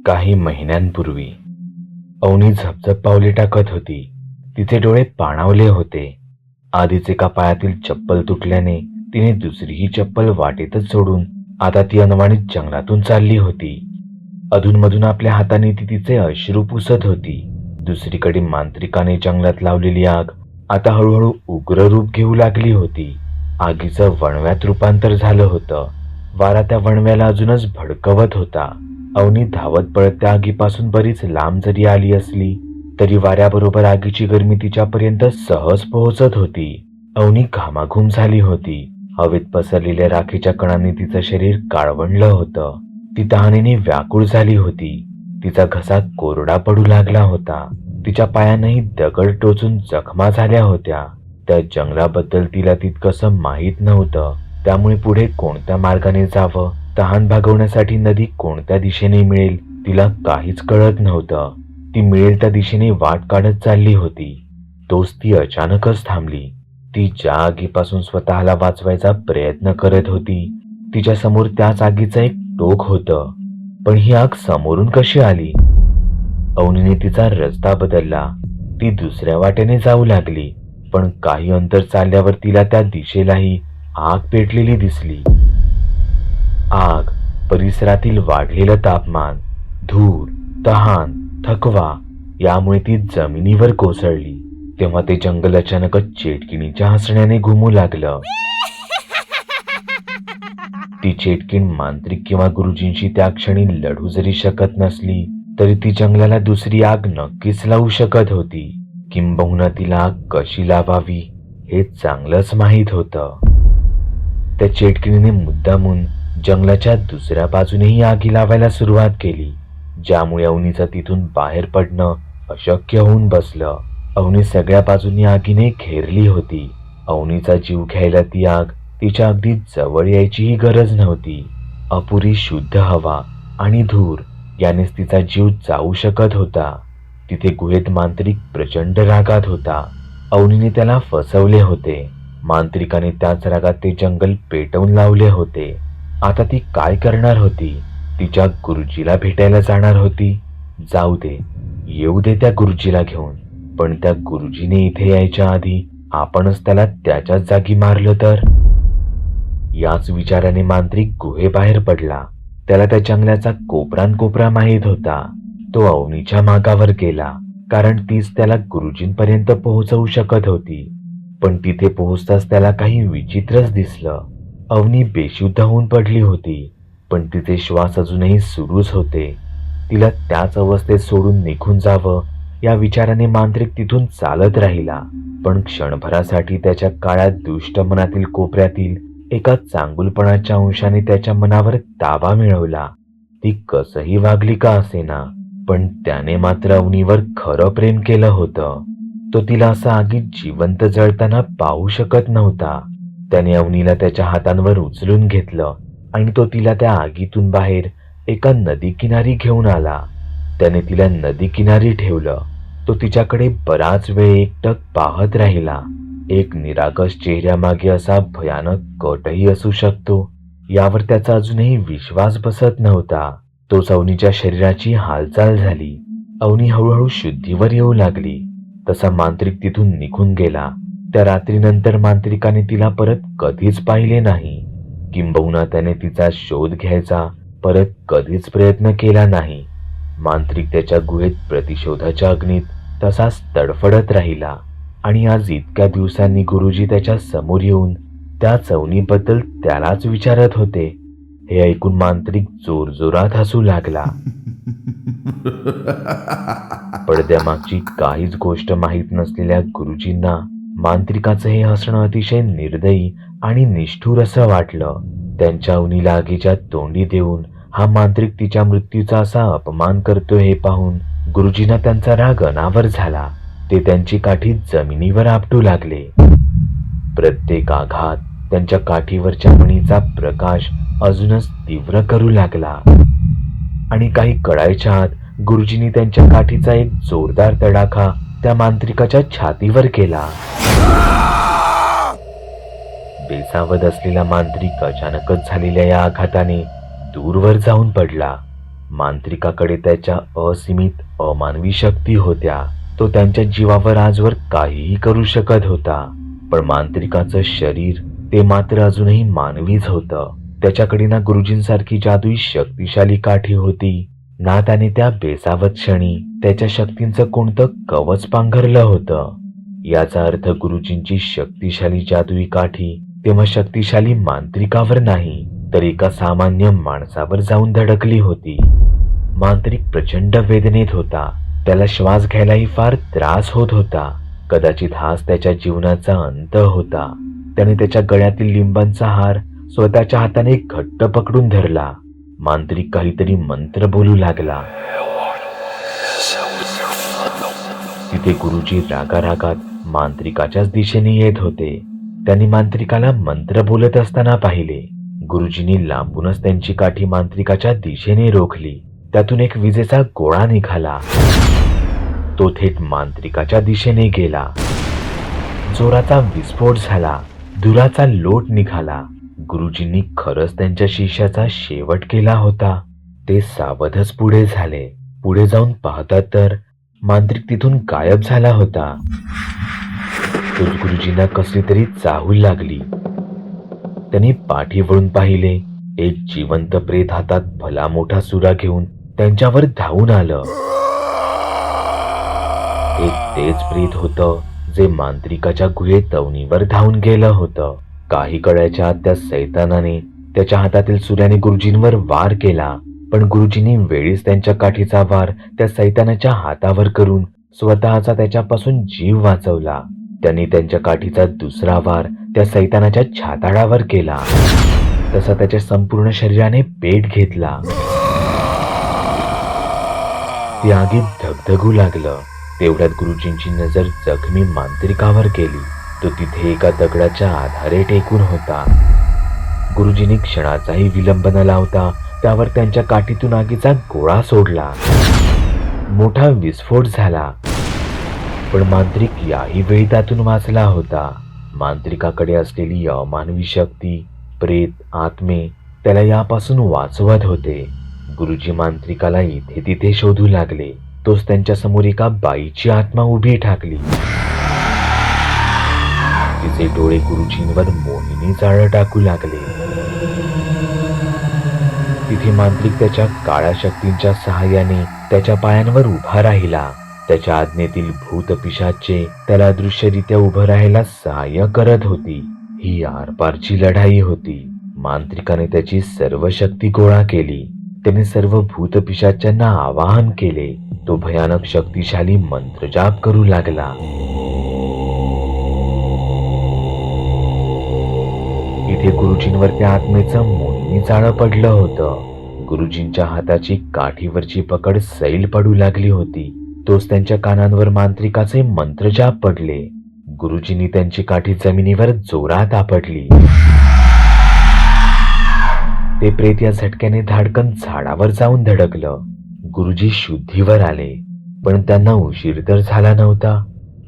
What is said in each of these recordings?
काही महिन्यांपूर्वी अवनी झपझप पावले टाकत होती. तिचे डोळे पाणावले होते. आधीच एका पायातील चप्पल तुटल्याने तिने दुसरीही चप्पल वाटेतच सोडून आता ती अनवाणीत जंगलातून चालली होती. अधूनमधून आपल्या हाताने ती तिचे अश्रू पुसत होती. दुसरीकडे मांत्रिकाने जंगलात लावलेली आग आता हळूहळू उग्र रूप घेऊ लागली होती. आगीचं वणव्यात रूपांतर झालं होतं. वारा त्या वणव्याला अजूनच भडकवत होता. अवनी धावत पळत त्या आगीपासून बरीच लांब जरी आली असली तरी वाऱ्याबरोबर आगीची गरमी तिच्यापर्यंत सहज पोहोचत होती. अवनी घामाघूम झाली होती. हवेत पसरलेल्या राखेच्या कणांनी तिचं शरीर काळवंडलं होतं. ती तहानेने व्याकुळ झाली होती. तिचा घसा कोरडा पडू लागला होता. तिच्या पायांनाही दगड टोचून जखमा झाल्या होत्या. त्या जंगलाबद्दल तिला तितकंसं माहीत नव्हतं. त्यामुळे पुढे कोणत्या मार्गाने जावं, तहान भागवण्यासाठी नदी कोणत्या दिशेने मिळेल तिला काहीच कळत नव्हतं. ती मिळेल त्या दिशेने वाट काढत चालली होती. तोच ती अचानकच थांबली. ती ज्या आगीपासून स्वतःला वाचवायचा प्रयत्न करत होती तिच्या समोर त्याच आगीचं एक टोक होतं. पण ही आग समोरून कशी आली? अवनीने तिचा रस्ता बदलला. ती दुसऱ्या वाटेने जाऊ लागली. पण काही अंतर चालल्यावर तिला त्या दिशेलाही आग पेटलेली दिसली. आग, परिसरातील वाढलेलं तापमान, धूर, तहान, थकवा यामुळे ती जमिनीवर कोसळली. तेव्हा ते जंगल अचानकच चेटकिणीच्या हसण्याने घुमू लागलं. ती चेटकीण मांत्रिक किंवा गुरुजींशी त्या क्षणी लढू जरी शकत नसली तरी ती जंगलाला दुसरी आग नक्कीच लावू शकत होती. किंबहुना तिला आग कशी लावावी हे चांगलंच माहीत होतं. त्या चेटकिणीने मुद्दामून जंगलाच्या दुसऱ्या बाजूनेही आगी लावायला सुरुवात केली, ज्यामुळे अवनीचं तिथून बाहेर पडणं अशक्य होऊन बसलं. अवनी सगळ्या बाजूंनी आगीने घेरली होती. अवनीचा जीव घ्यायला ती आग तिच्या अगदी जवळ यायचीही गरज नव्हती. अपुरी शुद्ध हवा आणि धूर यानेच तिचा जीव जाऊ शकत होता. तिथे गुहेत मांत्रिक प्रचंड रागात होता. अवनीने त्याला फसवले होते. मांत्रिकाने त्याच रागात ते जंगल पेटवून लावले होते. आता ती काय करणार होती? तिच्या गुरुजीला भेटायला जाणार होती. जाऊ दे, येऊ दे त्या गुरुजीला घेऊन. पण त्या गुरुजीने इथे यायच्या आधी आपणच त्याला त्याच्याच जागी मारलं तर? याच विचाराने मांत्रिक गुहेबाहेर पडला. त्याला त्या जंगलाचा कोपरानकोपरा माहीत होता. तो अवनीच्या मागावर गेला, कारण तीच त्याला गुरुजींपर्यंत पोहोचवू शकत होती. पण तिथे पोहोचताच त्याला काही विचित्रच दिसलं. अवनी बेशुद्ध होऊन पडली होती, पण तिचे श्वास अजूनही सुरूच होते. तिला त्याच अवस्थेत सोडून निघून जावं या विचाराने मांत्रिक तिथून चालत राहिला. पण क्षणभरासाठी त्याच्या काळ्या दुष्ट मनातील कोपऱ्यातील एका चांगुलपणाच्या अंशाने त्याच्या मनावर ताबा मिळवला. ती कसंही वागली का असेना, पण त्याने मात्र अवनीवर खरं प्रेम केलं होतं. तो तिला असं आगीत जिवंत जळताना पाहू शकत नव्हता. त्याने अवनीला त्याच्या हातांवर उचलून घेतलं आणि तो तिला त्या आगीतून बाहेर एका नदी किनारी घेऊन आला. त्याने तिला नदी किनारी ठेवलं. तो तिच्याकडे बराच वेळ एकटक पाहत राहिला. एक निरागस चेहऱ्यामागे असा भयानक कटही असू शकतो यावर त्याचा अजूनही विश्वास बसत नव्हता. तोच अवनीच्या शरीराची हालचाल झाली. अवनी हळूहळू शुद्धीवर येऊ लागली. तसा मांत्रिक तिथून निघून गेला. त्या रात्रीनंतर मांत्रिकाने तिला परत कधीच पाहिले नाही. किंबहुना त्याने तिचा शोध घ्यायचा परत कधीच प्रयत्न केला नाही. मांत्रिक त्याच्या गुहेत प्रतिशोधाच्या अग्नीत तसाच तडफडत राहिला. आणि आज इतक्या दिवसांनी गुरुजी त्याच्या समोर येऊन त्या अवनीबद्दल त्यालाच विचारत होते. हे ऐकून मांत्रिक जोरजोरात हसू लागला. पडद्यामागची काहीच गोष्ट माहीत नसलेल्या गुरुजींना मांत्रिकाचं हे हसणं अतिशय निर्दयी आणि निष्ठुर असं वाटलं. त्यांच्या अवनीला आगीच्या तोंडी देऊन हा मांत्रिक तिच्या मृत्यूचा असा अपमान करतोय हे पाहून गुरुजींना त्यांचा राग अनावर झाला. ते त्यांची काठी जमिनीवर आपटू लागले. प्रत्येक आघात त्यांच्या काठीवरच्या मणीचा प्रकाश अजूनच तीव्र करू लागला. आणि काही कळायच्या आत गुरुजींनी त्यांच्या काठीचा एक जोरदार तडाखा त्या मांत्रिकाच्या छातीवर केला. बेसावध असलेला मांत्रिक अचानकच झालेल्या या आघाताने दूरवर जाऊन पडला. मांत्रिकाकडे त्याच्या असीमित अमानवी शक्ती होत्या. तो त्यांच्या जीवावर आजवर काहीही करू शकत होता. पण मांत्रिकाचं शरीर ते मात्र अजूनही मानवीच होतं. त्याच्याकडे ना गुरुजींसारखी जादुई शक्तिशाली काठी होती, ना त्याने त्या बेसावत क्षणी त्याच्या शक्तींचं कोणतं कवच पांघरलं होतं. याचा अर्थ गुरुजींची शक्तिशाली जादुई काठी तेव्हा शक्तिशाली मांत्रिकावर नाही, तर एका सामान्य माणसावर जाऊन धडकली होती. मांत्रिक प्रचंड वेदनेत होता. त्याला श्वास घ्यायलाही फार त्रास होत होता. कदाचित हाच त्याच्या जीवनाचा अंत होता. त्याने त्याच्या गळ्यातील लिंबांचा हार स्वतःच्या हाताने घट्ट पकडून धरला. मांत्रिक काहीतरी मंत्र बोलू लागला. तिथे गुरुजी रागारागात मांत्रिकाच्याच दिशेने येत होते. त्यांनी मांत्रिकाला मंत्र बोलत असताना पाहिले. गुरुजींनी लांबूनच त्यांची काठी मांत्रिकाच्या दिशेने रोखली. त्यातून एक विजेचा गोळा निघाला. तो थेट मांत्रिकाच्या दिशेने गेला. जोराचा विस्फोट झाला. धुराचा लोट निघाला. गुरुजींनी खरंच त्यांच्या शिष्याचा शेवट केला होता. ते सावधच पुढे झाले. पुढे जाऊन पाहतात तर मांत्रिक तिथून गायब झाला होता. गुरुजींना कसली तरी चाहूल लागली. त्यांनी पाठी वळून पाहिले. एक जिवंत प्रेत हातात भला मोठा सुरा घेऊन त्यांच्यावर धावून आलं. एक तेच प्रेत होतं जे मांत्रिकाच्या गुहेत अवनीवर धावून गेलं होतं. काही कळायच्या आत त्या सैतानाने त्याच्या हातातील सुऱ्याने गुरुजींवर वार केला. पण गुरुजींनी वेळीच त्यांच्या काठीचा वार त्या सैतानाच्या हातावर करून स्वतःचा त्याच्यापासून जीव वाचवला. त्यांनी त्यांच्या काठीचा दुसरा वार त्या सैतानाच्या छाताडावर केला. तसा त्याच्या संपूर्ण शरीराने पेट घेतला. ते आगीत धगधगू लागलं. तेवढ्यात गुरुजींची नजर जखमी मांत्रिकावर गेली. तो तिथे एका दगडाच्या आधारे टेकून होता. गुरुजींनी क्षणाचाही विलंब न लावता त्यावर त्यांच्या काठीतून आगीचा गोळा सोडला. मोठा विस्फोट झाला. पण मांत्रिक याही वेळी त्यातून वाचला होता. मांत्रिकाकडे असलेली अमानवी शक्ती, प्रेत आत्मे त्याला यापासून वाचवत होते. गुरुजी मांत्रिकाला इथे तिथे शोधू लागले. तोच त्यांच्या समोर एका बाईची आत्मा उभी ठाकली. तिचे डोळे गुरुजींवर मोहिनी जाळं टाकू लागले. तिथे मांत्रिक त्याच्या काळ्या शक्तींच्या सहाय्याने त्याच्या पायांवर उभा राहिला. त्याच्या आज्ञेतील भूत पिशाचे त्याला अदृश्यरित्या उभं राहायला सहाय्य करत होती. ही आरपारची लढाई होती. मांत्रिकाने त्याची सर्व शक्ती गोळा केली. त्याने सर्व भूत पिशाच्यांना आवाहन केले. तो भयानक शक्तिशाली मंत्रजाप करू लागला. इथे गुरुजींवर त्या आत्मेचं मोहिनी जाळं पडलं होतं. गुरुजींच्या हाताची काठीवरची पकड सैल पडू लागली होती. तोच त्यांच्या कानांवर मांत्रिकाचे मंत्रजाप पडले. गुरुजींनी त्यांची काठी जमिनीवर जोरात आपटली. ते प्रेत या झटक्याने धाडकन झाडावर जाऊन धडकलं. गुरुजी शुद्धीवर आले, पण त्यांना उशीर तर झाला नव्हता.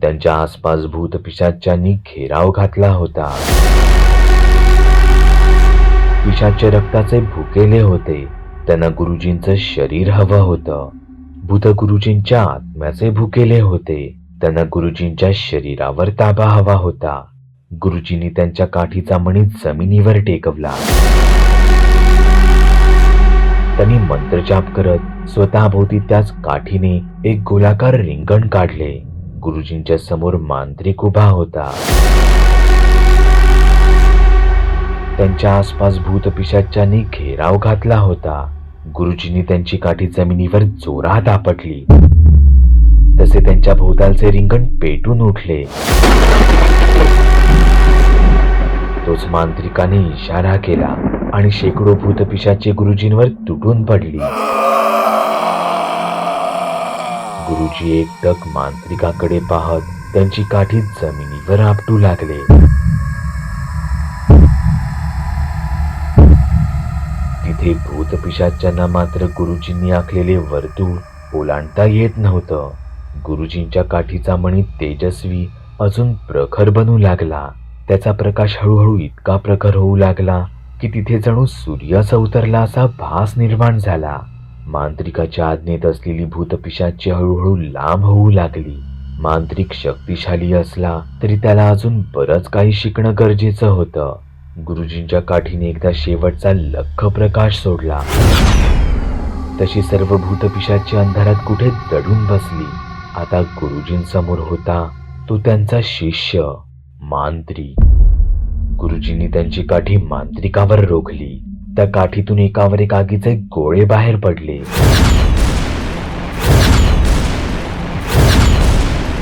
त्यांच्या आसपास भूत पिशाच्यांनी घेराव घातला होता. पिशाच्य रक्ताचे भुकेले होते. त्यांना गुरुजींचं शरीर हवं होतं. भूत गुरुजींच्या आत्म्याचे भुकेले होते. त्यांना गुरुजींच्या शरीरावर ताबा हवा होता. गुरुजींनी त्यांच्या काठीचा मणी जमिनीवर टेकवला. त्यांनी मंत्रजाप करत स्वतःभोवती त्याच काठीने एक गोलाकार रिंगण काढले. गुरुजींच्या समोर मांत्रिक उभा होता. त्यांच्या आसपास भूत पिशाच्यांनी घेराव घातला होता. गुरुजींनी त्यांची काठी जमिनीवर जोरात आपटली. तसे त्यांच्या भोवतालचे रिंगण पेटून उठले. तोच मांत्रिकाने इशारा केला आणि शेकडो भूतपिशाचे गुरुजींवर तुटून पडली. गुरुजी एकटक मांत्रिकाकडे पाहत त्यांची काठी जमिनीवर आपटू लागले. तिथे भूतपिशाच्यांना मात्र गुरुजींनी आखलेले वर्तुळ ओलांडता येत नव्हतं. गुरुजींच्या काठीचा मणी तेजस्वी अजून प्रखर बनू लागला. त्याचा प्रकाश हळूहळू इतका प्रखर होऊ लागला की तिथे जणू सूर्यच अवतरला असा भास निर्माण झाला. मांत्रिकाच्या आज्ञेत असलेली भूतपिशाचे हळूहळू लांब होऊ लागली. मांत्रिक शक्तिशाली असला तरी त्याला अजून बरंच काही शिकणं गरजेचं होतं. गुरुजींच्या काठीने एकदा शेवटचा लख्ख प्रकाश सोडला तशी सर्व भूतपिशाचे अंधारात कुठे दडून बसली. आता गुरुजींसमोर होता तो त्यांचा शिष्य मांत्रिक. गुरुजींनी त्यांची काठी मांत्रिकावर रोखली. त्या काठीतून एकावर एक आगीचे गोळे बाहेर पडले.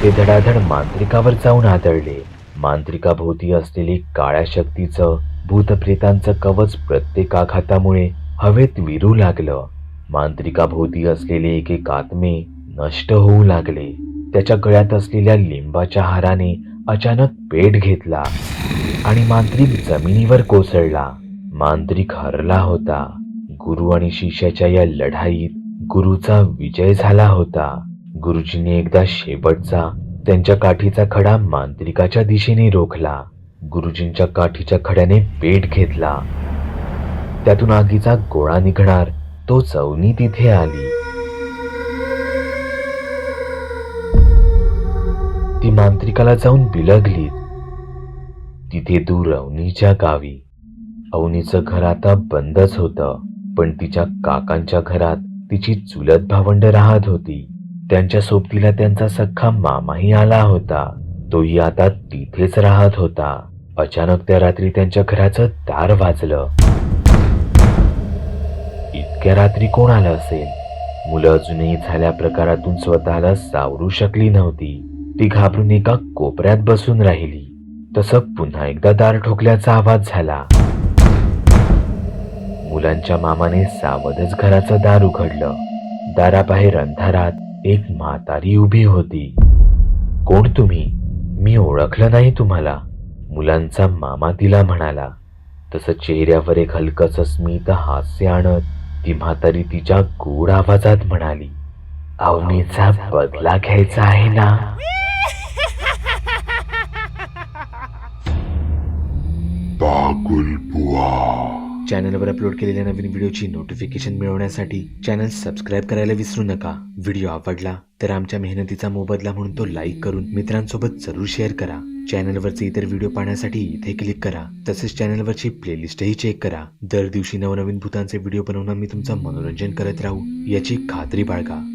ते धडाधड मांत्रिकावर जाऊन आदळले. मांत्रिकाभोवती असलेले काळ्या शक्तीचं भूतप्रेतांचं कवच प्रत्येक आघातामुळे हवेत विरू लागलं. मांत्रिकाभोवती असलेले एक एक आत्मे नष्ट होऊ लागले. त्याच्या गळ्यात असलेल्या लिंबाच्या हाराने अचानक पेट घेतला आणि मांत्रिक जमिनीवर कोसळला. मांत्रिक हरला होता. गुरु आणि शिष्याच्या या लढाईत गुरुचा विजय झाला होता. गुरुजींनी एकदा शेवटचा त्यांच्या काठीचा खडा मांत्रिकाच्या दिशेने रोखला. गुरुजींच्या काठीच्या खड्याने पेट घेतला. त्यातून आगीचा गोळा निघणार तोच अवनी तिथे आली. ती मांत्रिकाला जाऊन बिलगली. तिथे दूर अवनीच्या गावी. अवनीचं घर आता बंदच होतं, पण तिच्या काकांच्या घरात तिची चुलत भावंड राहत होती. त्यांच्या सोबतीला त्यांचा सख्खा मामाही आला होता. तोही आता तिथेच राहत होता. अचानक त्या रात्री त्यांच्या घराचं दार वाजलं. इतक्या रात्री कोण आलं असेल? मुलं अजूनही झाल्या प्रकारातून स्वतःला सावरू शकली नव्हती. ती घाबरून एका कोपऱ्यात बसून राहिली. तसं पुन्हा एकदा दार ठोकल्याचा आवाज झाला. मुलांच्या मामाने सावधच घराचं दार उघडलं. दाराबाहेर अंधारात एक म्हातारी उभी होती. कोण तुम्ही? मी ओळखलं नाही तुम्हाला, मुलांचा मामा तिला म्हणाला. तसं चेहऱ्यावर एक हलकस स्मित हास्य आणत ती म्हातारी तिच्या गोड आवाजात म्हणाली, अवनीचा बदला घ्यायचा आहे ना? पागल बुवा. चॅनलवर अपलोड केलेल्या नवीन व्हिडिओची नोटिफिकेशन मिळवण्यासाठी चॅनल सबस्क्राईब करायला विसरू नका. व्हिडिओ आवडला तर आमच्या मेहनतीचा मोबदला म्हणून तो लाईक करून मित्रांसोबत जरूर शेअर करा. चॅनलवरचे इतर व्हिडिओ पाहण्यासाठी इथे क्लिक करा. तसेच चॅनलवरची प्लेलिस्टही चेक करा. दर दिवशी नवनवीन भूतांचे व्हिडिओ बनवून आम्ही तुमचं मनोरंजन करत राहू याची खात्री बाळगा.